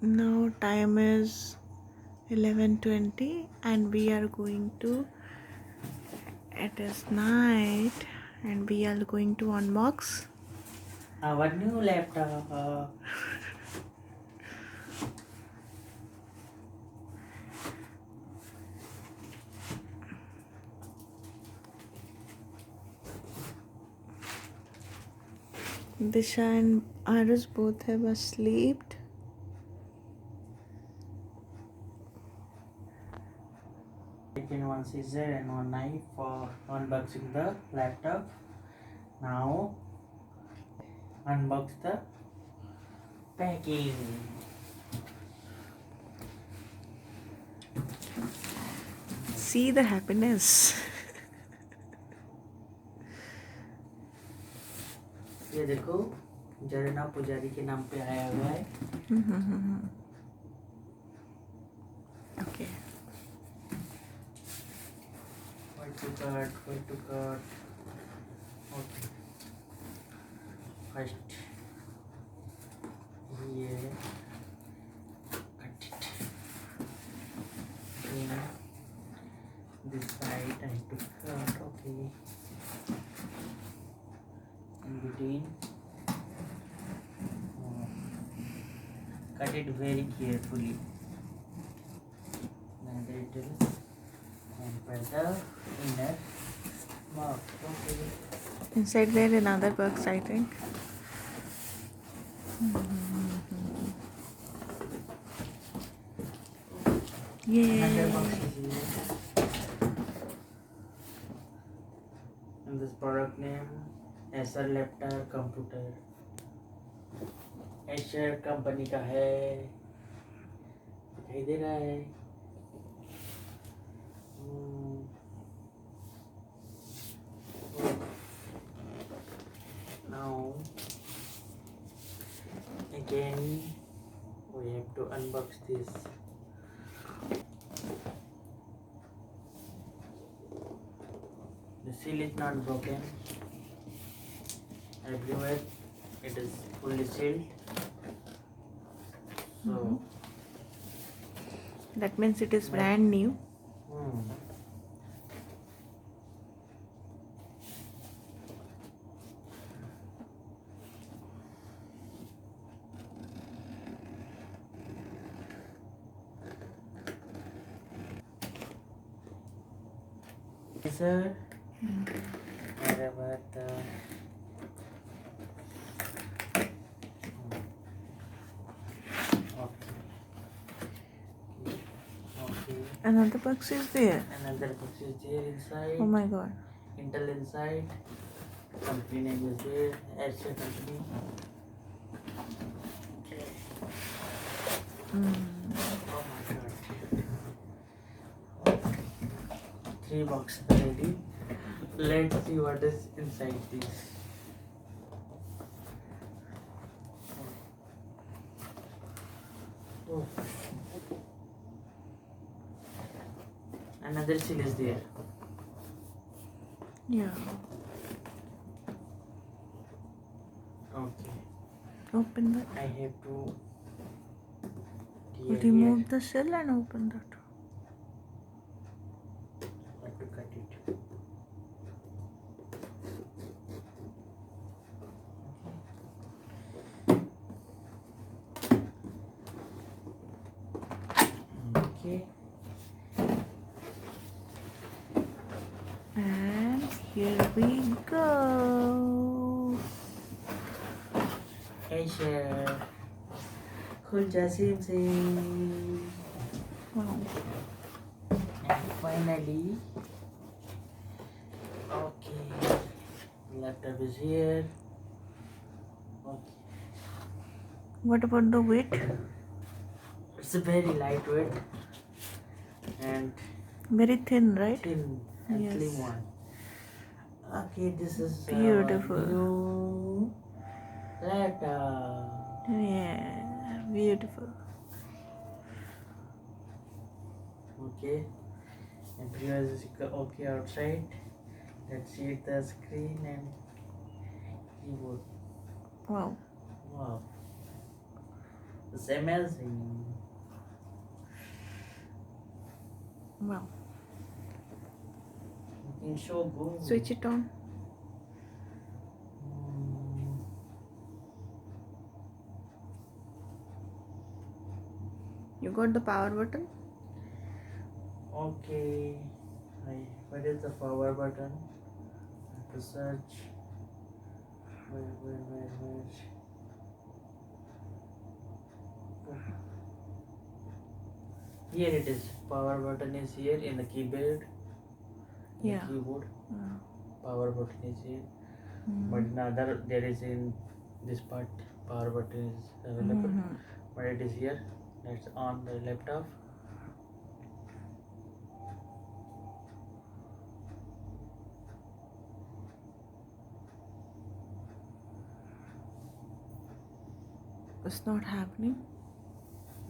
Now time is 11:20 and we are going to, it is night and we are going to unbox our new laptop. Disha and Arus both have asleep. Taken one scissor and one knife for unboxing the laptop. Now unbox the packing. See the happiness. ये देखो जरना पुजारी के नाम पे आया हुआ है. Okay. Where to cut. Okay. First here cut it. Then this side I have to cut. Okay. In between. Cut it very carefully. Then it will enter the inner box. Okay. Inside there another box, I think. Another Yay. box is here. And this product name Acer laptop computer. Acer company का है. दिखाई दे रहा है. Now again we have to unbox this. The seal is not broken. Everywhere it is fully sealed. So That means it is brand new. Sir, wherever the okay. Another box is there. Another box is there inside. Oh my god. Intel inside. Company name is there. Acer company. Okay. Oh my god. 3 boxes ready. Let's see what is inside this. Oh. Another seal is there. Yeah. Okay. Open that. I have to Remove the shell and open that. I have to cut it. Okay. And here we go. Acer. खुल जा SIM से. Wow. And finally, okay, laptop is here. Okay. What about the weight? It's a very lightweight and Very thin, right? thin and Yes. slim one. Okay, this is Beautiful. new laptop. Yeah, beautiful. Okay, and viewers is okay outside. Let's see the screen and keyboard. Wow. Wow. It's amazing. Wow. Looking so good. Switch it on. Mm, You got the power button? okay. Where is the power button? I have to search. Where? Oh, here it is. Power button is here in the keyboard. In Yeah. the keyboard. Uh, Power button is here. mm-hmm. But in other there is in this part power button is available. Mm-hmm. But it is here. That's on the laptop. It's not happening.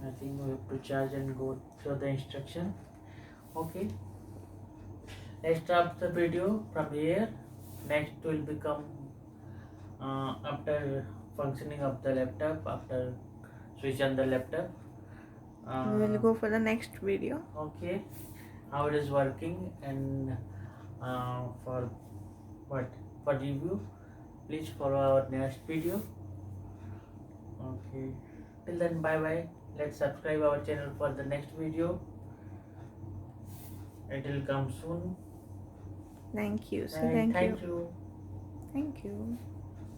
I think we have to charge and go through the instruction. Okay. Let's stop the video from here. Next will become after functioning of the laptop, after switch on the laptop. We will go for the next video. Okay, how it is working and for what for review, please follow our next video. Okay, till then, bye bye. Let's subscribe our channel for the next video. It will come soon. Thank you. Say And thank you. thank you. Thank you.